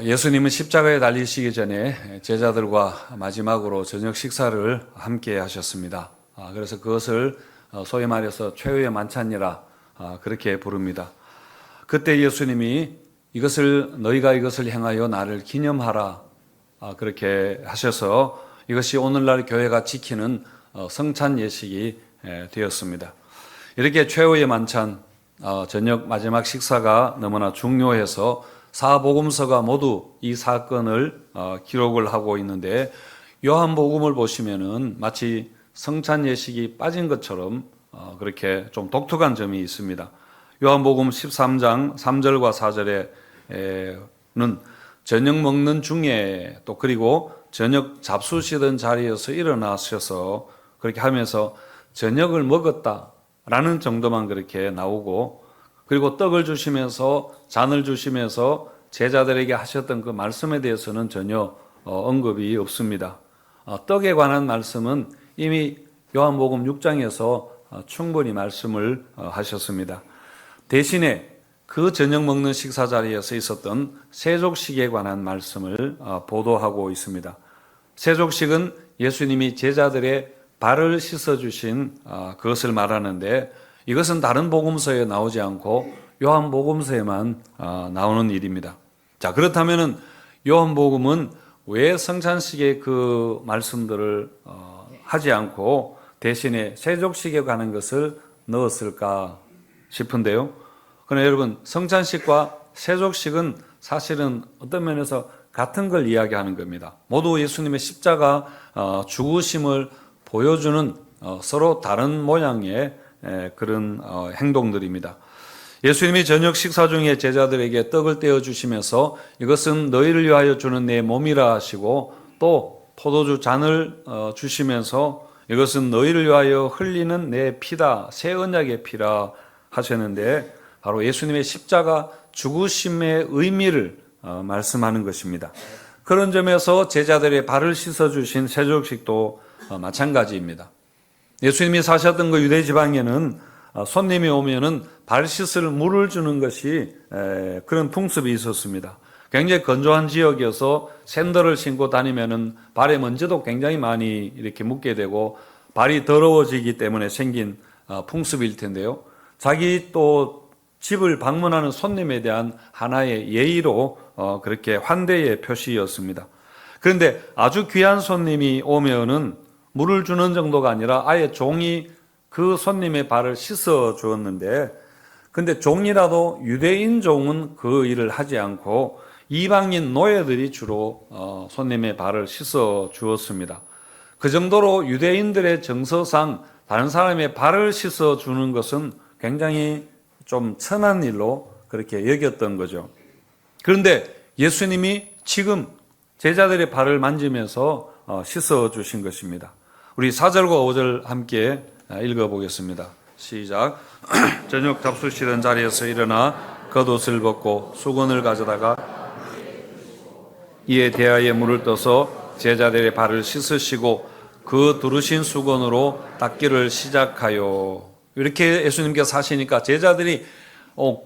예수님은 십자가에 달리시기 전에 제자들과 마지막으로 저녁 식사를 함께 하셨습니다. 그래서 그것을 소위 말해서 최후의 만찬이라 그렇게 부릅니다. 그때 예수님이 너희가 이것을 행하여 나를 기념하라 그렇게 하셔서 이것이 오늘날 교회가 지키는 성찬 예식이 되었습니다. 이렇게 최후의 만찬, 저녁 마지막 식사가 너무나 중요해서 사복음서가 모두 이 사건을 기록을 하고 있는데, 요한복음을 보시면은 마치 성찬 예식이 빠진 것처럼 그렇게 좀 독특한 점이 있습니다. 요한복음 13장 3절과 4절에는 저녁 먹는 중에 또 그리고 저녁 잡수시던 자리에서 일어나셔서 그렇게 하면서 저녁을 먹었다라는 정도만 그렇게 나오고, 그리고 떡을 주시면서 잔을 주시면서 제자들에게 하셨던 그 말씀에 대해서는 전혀 언급이 없습니다. 떡에 관한 말씀은 이미 요한복음 6장에서 충분히 말씀을 하셨습니다. 대신에 그 저녁 먹는 식사 자리에서 있었던 세족식에 관한 말씀을 보도하고 있습니다. 세족식은 예수님이 제자들의 발을 씻어주신 그것을 말하는데, 이것은 다른 복음서에 나오지 않고 요한복음서에만 나오는 일입니다. 자, 그렇다면은 요한복음은 왜 성찬식의 그 말씀들을 하지 않고 대신에 세족식에 관한 것을 넣었을까 싶은데요. 그러나 여러분, 성찬식과 세족식은 사실은 어떤 면에서 같은 걸 이야기하는 겁니다. 모두 예수님의 십자가 죽으심을 보여주는 서로 다른 모양의 그런 행동들입니다. 예수님이 저녁 식사 중에 제자들에게 떡을 떼어 주시면서 이것은 너희를 위하여 주는 내 몸이라 하시고, 또 포도주 잔을 주시면서 이것은 너희를 위하여 흘리는 내 피다, 새 언약의 피라 하셨는데, 바로 예수님의 십자가 죽으심의 의미를 말씀하는 것입니다. 그런 점에서 제자들의 발을 씻어주신 세족식도 마찬가지입니다. 예수님이 사셨던 그 유대 지방에는 손님이 오면은 발 씻을 물을 주는 것이 그런 풍습이 있었습니다. 굉장히 건조한 지역이어서 샌들을 신고 다니면은 발에 먼지도 굉장히 많이 이렇게 묻게 되고 발이 더러워지기 때문에 생긴 풍습일 텐데요. 자기 또 집을 방문하는 손님에 대한 하나의 예의로 그렇게 환대의 표시였습니다. 그런데 아주 귀한 손님이 오면은 물을 주는 정도가 아니라 아예 종이 그 손님의 발을 씻어 주었는데, 근데 종이라도 유대인 종은 그 일을 하지 않고 이방인 노예들이 주로 손님의 발을 씻어 주었습니다. 그 정도로 유대인들의 정서상 다른 사람의 발을 씻어 주는 것은 굉장히 좀 천한 일로 그렇게 여겼던 거죠. 그런데 예수님이 지금 제자들의 발을 만지면서 씻어 주신 것입니다. 우리 4절과 5절 함께 읽어보겠습니다. 시작. 저녁 잡수시던 자리에서 일어나 겉옷을 벗고 수건을 가져다가 이에 대하여 물을 떠서 제자들의 발을 씻으시고 그 두르신 수건으로 닦기를 시작하여. 이렇게 예수님께서 하시니까 제자들이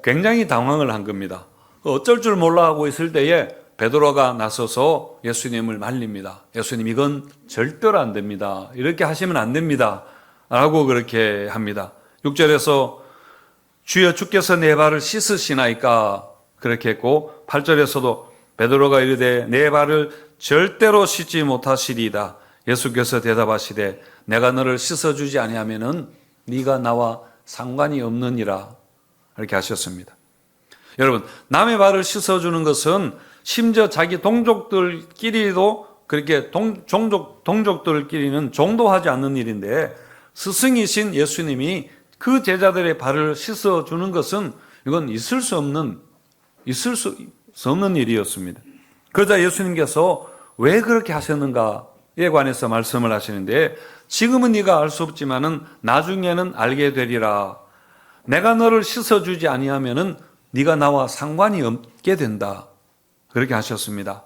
굉장히 당황을 한 겁니다. 어쩔 줄 몰라 하고 있을 때에 베드로가 나서서 예수님을 말립니다. 예수님, 이건 절대로 안 됩니다. 이렇게 하시면 안 됩니다. 라고 그렇게 합니다. 6절에서 주여 주께서 내 발을 씻으시나이까 그렇게 했고, 8절에서도 베드로가 이르되 내 발을 절대로 씻지 못하시리이다. 예수께서 대답하시되 내가 너를 씻어주지 아니하면은 네가 나와 상관이 없느니라. 이렇게 하셨습니다. 여러분, 남의 발을 씻어주는 것은 심지어 자기 동족들끼리도 그렇게 동족들끼리는 종도하지 않는 일인데, 스승이신 예수님이 그 제자들의 발을 씻어주는 것은 이건 있을 수 없는 일이었습니다. 그러자 예수님께서 왜 그렇게 하셨는가에 관해서 말씀을 하시는데, 지금은 네가 알 수 없지만은 나중에는 알게 되리라. 내가 너를 씻어주지 아니하면은 네가 나와 상관이 없게 된다. 그렇게 하셨습니다.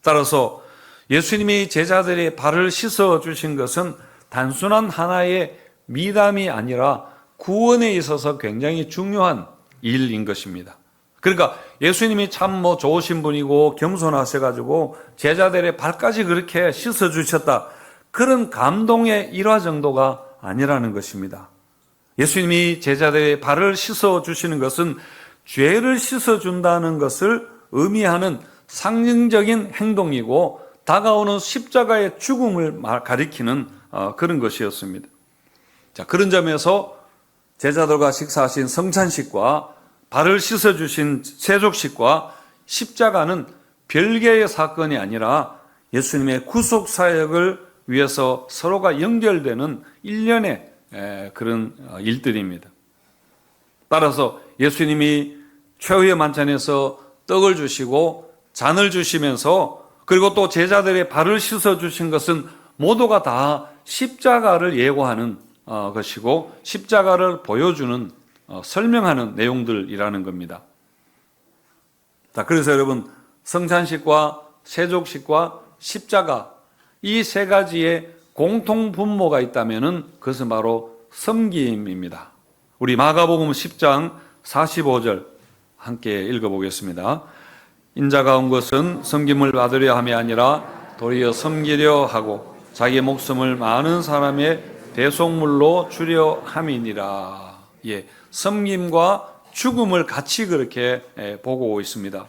따라서 예수님이 제자들의 발을 씻어주신 것은 단순한 하나의 미담이 아니라 구원에 있어서 굉장히 중요한 일인 것입니다. 그러니까 예수님이 참 좋으신 분이고 겸손하셔가지고 제자들의 발까지 그렇게 씻어주셨다. 그런 감동의 일화 정도가 아니라는 것입니다. 예수님이 제자들의 발을 씻어주시는 것은 죄를 씻어준다는 것을 의미하는 상징적인 행동이고 다가오는 십자가의 죽음을 가리키는 그런 것이었습니다. 자, 그런 점에서 제자들과 식사하신 성찬식과 발을 씻어주신 세족식과 십자가는 별개의 사건이 아니라 예수님의 구속 사역을 위해서 서로가 연결되는 일련의 그런 일들입니다. 따라서 예수님이 최후의 만찬에서 떡을 주시고 잔을 주시면서 그리고 또 제자들의 발을 씻어주신 것은 모두가 다 십자가를 예고하는 것이고 십자가를 보여주는 설명하는 내용들이라는 겁니다. 자, 그래서 여러분 성찬식과 세족식과 십자가 이 세 가지의 공통 분모가 있다면은 그것은 바로 섬김입니다. 우리 마가복음 10장 45절 함께 읽어보겠습니다. 인자가 온 것은 섬김을 받으려 함이 아니라 도리어 섬기려 하고 자기의 목숨을 많은 사람의 대속물로 주려 함이니라. 예, 섬김과 죽음을 같이 그렇게 보고 있습니다.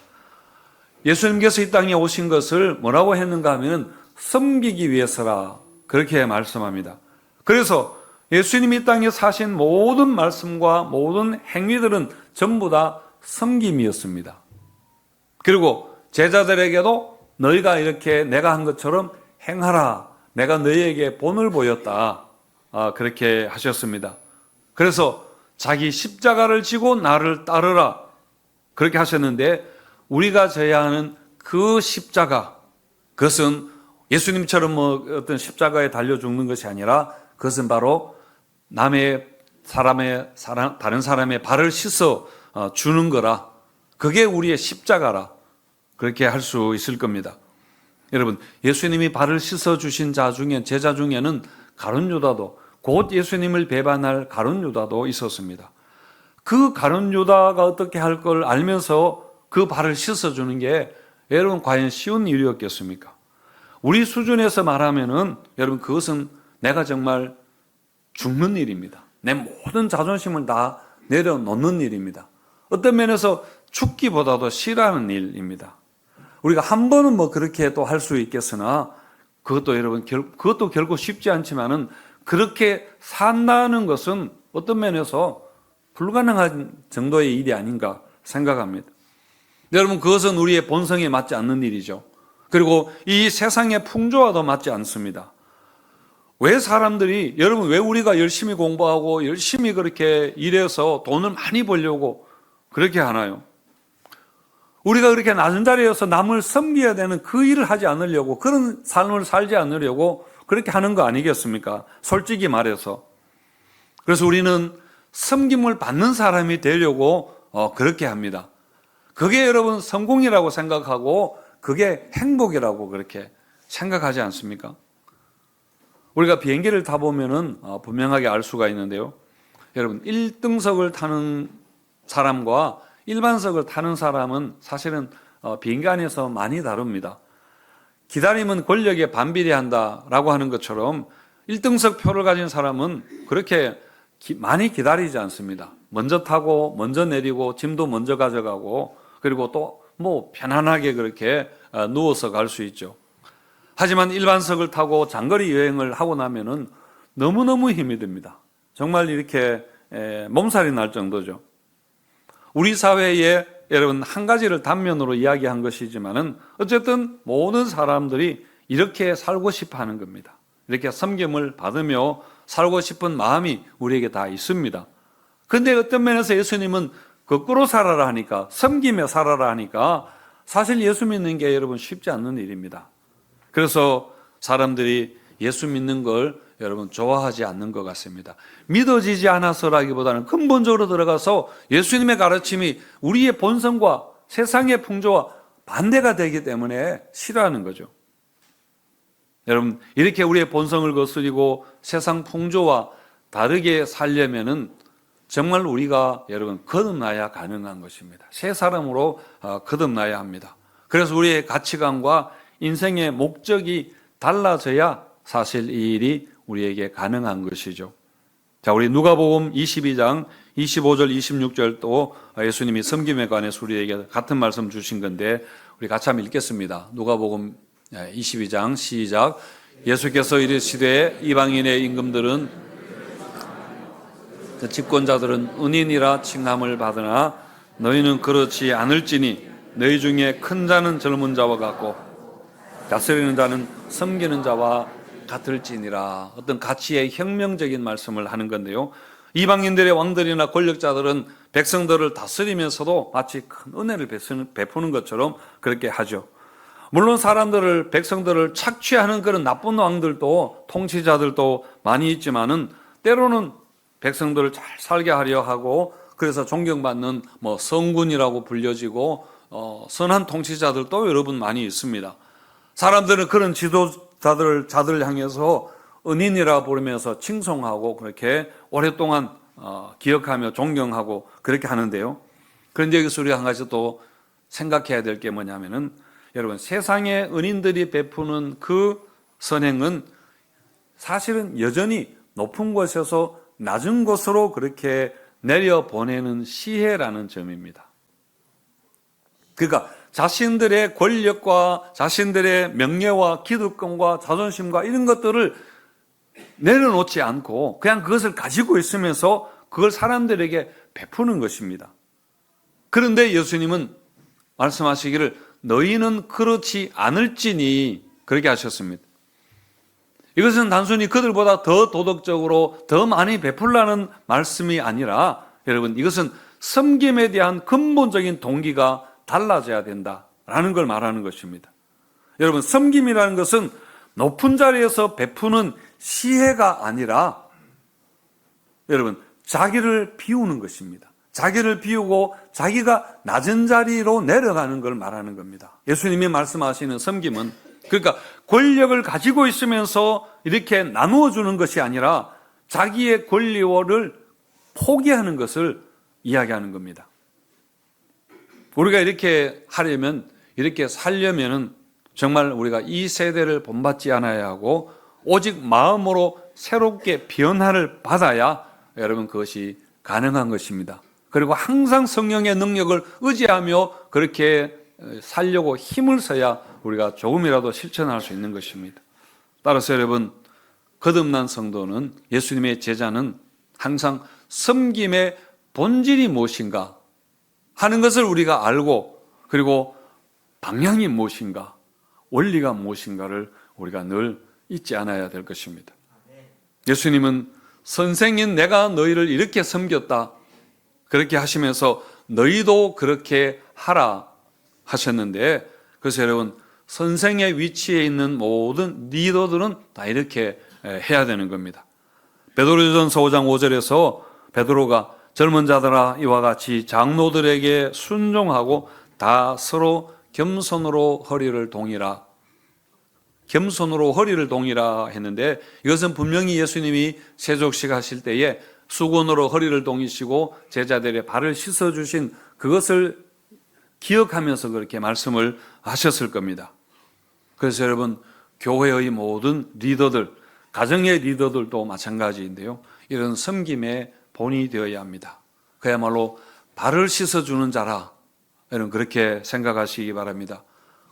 예수님께서 이 땅에 오신 것을 뭐라고 했는가 하면 섬기기 위해서라 그렇게 말씀합니다. 그래서 예수님이 이 땅에 사신 모든 말씀과 모든 행위들은 전부 다 섬김이었습니다. 그리고 제자들에게도 너희가 이렇게 내가 한 것처럼 행하라. 내가 너희에게 본을 보였다. 그렇게 하셨습니다. 그래서 자기 십자가를 지고 나를 따르라. 그렇게 하셨는데 우리가 져야 하는 그 십자가, 그것은 예수님처럼 어떤 십자가에 달려 죽는 것이 아니라 그것은 바로 다른 사람의 발을 씻어 주는 거라. 그게 우리의 십자가라. 그렇게 할 수 있을 겁니다. 여러분, 예수님이 발을 씻어 주신 제자 중에는 가룟 유다도, 곧 예수님을 배반할 가룟 유다도 있었습니다. 그 가룟 유다가 어떻게 할 걸 알면서 그 발을 씻어 주는 게 여러분 과연 쉬운 일이었겠습니까? 우리 수준에서 말하면은 여러분 그것은 내가 정말 죽는 일입니다. 내 모든 자존심을 다 내려놓는 일입니다. 어떤 면에서 죽기보다도 싫어하는 일입니다. 우리가 한 번은 그렇게 또 할 수 있겠으나 그것도 여러분 그것도 결코 쉽지 않지만은 그렇게 산다는 것은 어떤 면에서 불가능한 정도의 일이 아닌가 생각합니다. 여러분 그것은 우리의 본성에 맞지 않는 일이죠. 그리고 이 세상의 풍조와도 맞지 않습니다. 왜 사람들이 여러분 왜 우리가 열심히 공부하고 열심히 그렇게 일해서 돈을 많이 벌려고 그렇게 하나요? 우리가 그렇게 낮은 자리에서 남을 섬겨야 되는 그 일을 하지 않으려고 그런 삶을 살지 않으려고 그렇게 하는 거 아니겠습니까? 솔직히 말해서. 그래서 우리는 섬김을 받는 사람이 되려고 그렇게 합니다. 그게 여러분 성공이라고 생각하고 그게 행복이라고 그렇게 생각하지 않습니까? 우리가 비행기를 타보면은 분명하게 알 수가 있는데요. 여러분 1등석을 타는 사람과 일반석을 타는 사람은 사실은 비행기 안에서 많이 다릅니다. 기다림은 권력에 반비례한다라고 하는 것처럼 1등석 표를 가진 사람은 그렇게 많이 기다리지 않습니다. 먼저 타고 먼저 내리고 짐도 먼저 가져가고 그리고 또 편안하게 그렇게 누워서 갈 수 있죠. 하지만 일반석을 타고 장거리 여행을 하고 나면은 너무너무 힘이 듭니다. 정말 이렇게 몸살이 날 정도죠. 우리 사회에 여러분 한 가지를 단면으로 이야기한 것이지만은 어쨌든 모든 사람들이 이렇게 살고 싶어 하는 겁니다. 이렇게 섬김을 받으며 살고 싶은 마음이 우리에게 다 있습니다. 그런데 어떤 면에서 예수님은 거꾸로 살아라 하니까, 섬기며 살아라 하니까 사실 예수 믿는 게 여러분 쉽지 않는 일입니다. 그래서 사람들이 예수 믿는 걸 여러분 좋아하지 않는 것 같습니다. 믿어지지 않아서라기보다는 근본적으로 들어가서 예수님의 가르침이 우리의 본성과 세상의 풍조와 반대가 되기 때문에 싫어하는 거죠. 여러분 이렇게 우리의 본성을 거스리고 세상 풍조와 다르게 살려면은 정말 우리가 여러분 거듭나야 가능한 것입니다. 새 사람으로 거듭나야 합니다. 그래서 우리의 가치관과 인생의 목적이 달라져야 사실 이 일이 우리에게 가능한 것이죠. 자, 우리 누가복음 22장 25절 26절 또 예수님이 섬김에 관해서 우리에게 같은 말씀 주신 건데 우리 같이 한번 읽겠습니다. 누가복음 22장 시작. 예수께서 이르시되 이방인의 임금들은 집권자들은 은인이라 칭함을 받으나 너희는 그렇지 않을지니 너희 중에 큰 자는 젊은 자와 같고 다스리는 자는 섬기는 자와 같을지니라. 어떤 가치의 혁명적인 말씀을 하는 건데요. 이방인들의 왕들이나 권력자들은 백성들을 다스리면서도 마치 큰 은혜를 베푸는 것처럼 그렇게 하죠. 물론 백성들을 착취하는 그런 나쁜 왕들도 통치자들도 많이 있지만은 때로는 백성들을 잘 살게 하려 하고 그래서 존경받는 성군이라고 불려지고 선한 통치자들도 여러분 많이 있습니다. 사람들은 그런 자들을 향해서 은인이라 부르면서 칭송하고 그렇게 오랫동안 기억하며 존경하고 그렇게 하는데요. 그런데 여기서 우리가 한 가지 또 생각해야 될 게 뭐냐면은 여러분 세상의 은인들이 베푸는 그 선행은 사실은 여전히 높은 곳에서 낮은 곳으로 그렇게 내려보내는 시혜라는 점입니다. 그러니까 자신들의 권력과 자신들의 명예와 기득권과 자존심과 이런 것들을 내려놓지 않고 그냥 그것을 가지고 있으면서 그걸 사람들에게 베푸는 것입니다. 그런데 예수님은 말씀하시기를 너희는 그렇지 않을지니 그렇게 하셨습니다. 이것은 단순히 그들보다 더 도덕적으로 더 많이 베풀라는 말씀이 아니라 여러분 이것은 섬김에 대한 근본적인 동기가 달라져야 된다라는 걸 말하는 것입니다. 여러분 섬김이라는 것은 높은 자리에서 베푸는 시혜가 아니라 여러분 자기를 비우는 것입니다. 자기를 비우고 자기가 낮은 자리로 내려가는 걸 말하는 겁니다. 예수님이 말씀하시는 섬김은 그러니까 권력을 가지고 있으면서 이렇게 나누어 주는 것이 아니라 자기의 권리를 포기하는 것을 이야기하는 겁니다. 우리가 이렇게 하려면 이렇게 살려면은 정말 우리가 이 세대를 본받지 않아야 하고 오직 마음으로 새롭게 변화를 받아야 여러분 그것이 가능한 것입니다. 그리고 항상 성령의 능력을 의지하며 그렇게 살려고 힘을 써야 우리가 조금이라도 실천할 수 있는 것입니다. 따라서 여러분 거듭난 성도는 예수님의 제자는 항상 섬김의 본질이 무엇인가 하는 것을 우리가 알고 그리고 방향이 무엇인가 원리가 무엇인가를 우리가 늘 잊지 않아야 될 것입니다. 예수님은 선생인 내가 너희를 이렇게 섬겼다 그렇게 하시면서 너희도 그렇게 하라 하셨는데 그래서 여러분 선생의 위치에 있는 모든 리더들은 다 이렇게 해야 되는 겁니다. 베드로전서 5장 5절에서 베드로가 젊은 자들아 이와 같이 장로들에게 순종하고 다 서로 겸손으로 허리를 동이라. 겸손으로 허리를 동이라 했는데 이것은 분명히 예수님이 세족식 하실 때에 수건으로 허리를 동이시고 제자들의 발을 씻어주신 그것을 기억하면서 그렇게 말씀을 하셨을 겁니다. 그래서 여러분 교회의 모든 리더들, 가정의 리더들도 마찬가지인데요. 이런 섬김의 본이 되어야 합니다. 그야말로 발을 씻어주는 자라 여러분 그렇게 생각하시기 바랍니다.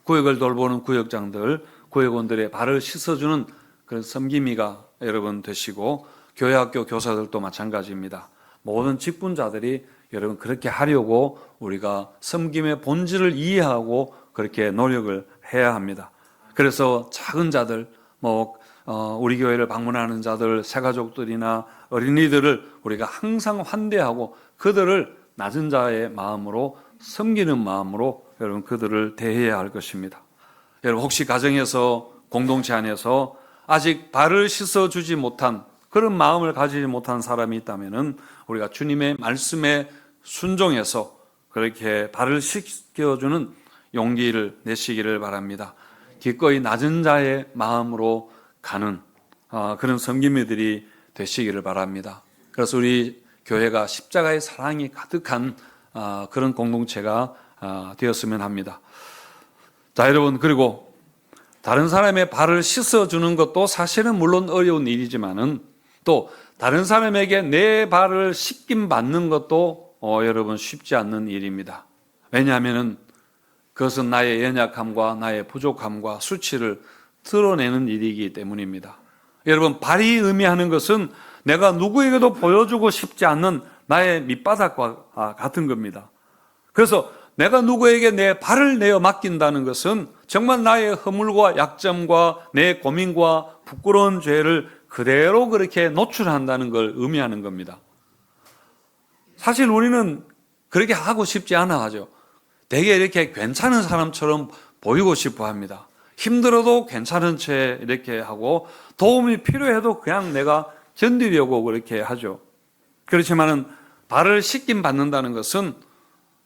구역을 돌보는 구역장들, 구역원들의 발을 씻어주는 그런 섬김이가 여러분 되시고 교회 학교 교사들도 마찬가지입니다. 모든 직분자들이 여러분 그렇게 하려고 우리가 섬김의 본질을 이해하고 그렇게 노력을 해야 합니다. 그래서 작은 자들, 우리 교회를 방문하는 자들, 새가족들이나 어린이들을 우리가 항상 환대하고 그들을 낮은 자의 마음으로 섬기는 마음으로 여러분 그들을 대해야 할 것입니다. 여러분 혹시 가정에서 공동체 안에서 아직 발을 씻어주지 못한 그런 마음을 가지지 못한 사람이 있다면은 우리가 주님의 말씀에 순종해서 그렇게 발을 씻겨주는 용기를 내시기를 바랍니다. 기꺼이 낮은 자의 마음으로 가는 그런 섬김이들이 되시기를 바랍니다. 그래서 우리 교회가 십자가의 사랑이 가득한 그런 공동체가 되었으면 합니다. 자, 여러분, 그리고 다른 사람의 발을 씻어주는 것도 사실은 물론 어려운 일이지만은 또 다른 사람에게 내 발을 씻김 받는 것도 여러분 쉽지 않는 일입니다. 왜냐하면은 그것은 나의 연약함과 나의 부족함과 수치를 드러내는 일이기 때문입니다. 여러분, 발이 의미하는 것은 내가 누구에게도 보여주고 싶지 않는 나의 밑바닥과 같은 겁니다. 그래서 내가 누구에게 내 발을 내어 맡긴다는 것은 정말 나의 허물과 약점과 내 고민과 부끄러운 죄를 그대로 그렇게 노출한다는 걸 의미하는 겁니다. 사실 우리는 그렇게 하고 싶지 않아 하죠. 되게 이렇게 괜찮은 사람처럼 보이고 싶어 합니다. 힘들어도 괜찮은 채 이렇게 하고 도움이 필요해도 그냥 내가 견디려고 그렇게 하죠. 그렇지만은 발을 씻김 받는다는 것은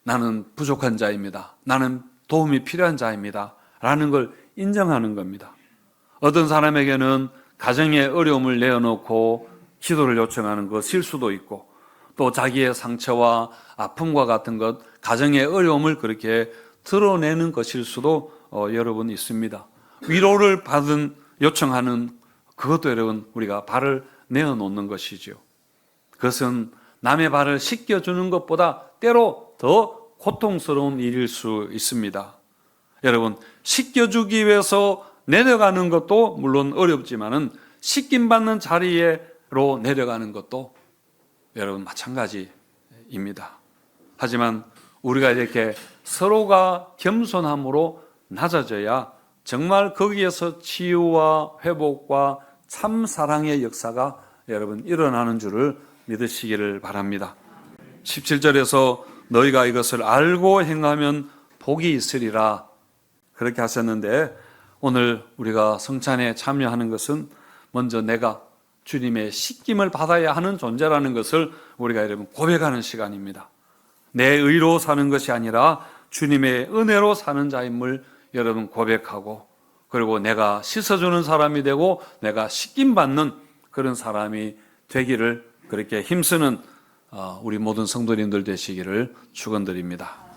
나는 부족한 자입니다. 나는 도움이 필요한 자입니다. 라는 걸 인정하는 겁니다. 어떤 사람에게는 가정의 어려움을 내어놓고 기도를 요청하는 것일 수도 있고 또 자기의 상처와 아픔과 같은 것, 가정의 어려움을 그렇게 드러내는 것일 수도 여러분 있습니다. 위로를 요청하는 그것도 여러분 우리가 발을 내어놓는 것이죠. 그것은 남의 발을 씻겨주는 것보다 때로 더 고통스러운 일일 수 있습니다. 여러분, 씻겨주기 위해서 내려가는 것도 물론 어렵지만은 씻김받는 자리로 내려가는 것도 여러분 마찬가지입니다. 하지만 우리가 이렇게 서로가 겸손함으로 낮아져야 정말 거기에서 치유와 회복과 참 사랑의 역사가 여러분 일어나는 줄을 믿으시기를 바랍니다. 17절에서 너희가 이것을 알고 행하면 복이 있으리라 그렇게 하셨는데 오늘 우리가 성찬에 참여하는 것은 먼저 내가 주님의 씻김을 받아야 하는 존재라는 것을 우리가 여러분 고백하는 시간입니다. 내 의로 사는 것이 아니라 주님의 은혜로 사는 자임을 여러분 고백하고 그리고 내가 씻어주는 사람이 되고 내가 씻김받는 그런 사람이 되기를 그렇게 힘쓰는 우리 모든 성도님들 되시기를 축원드립니다.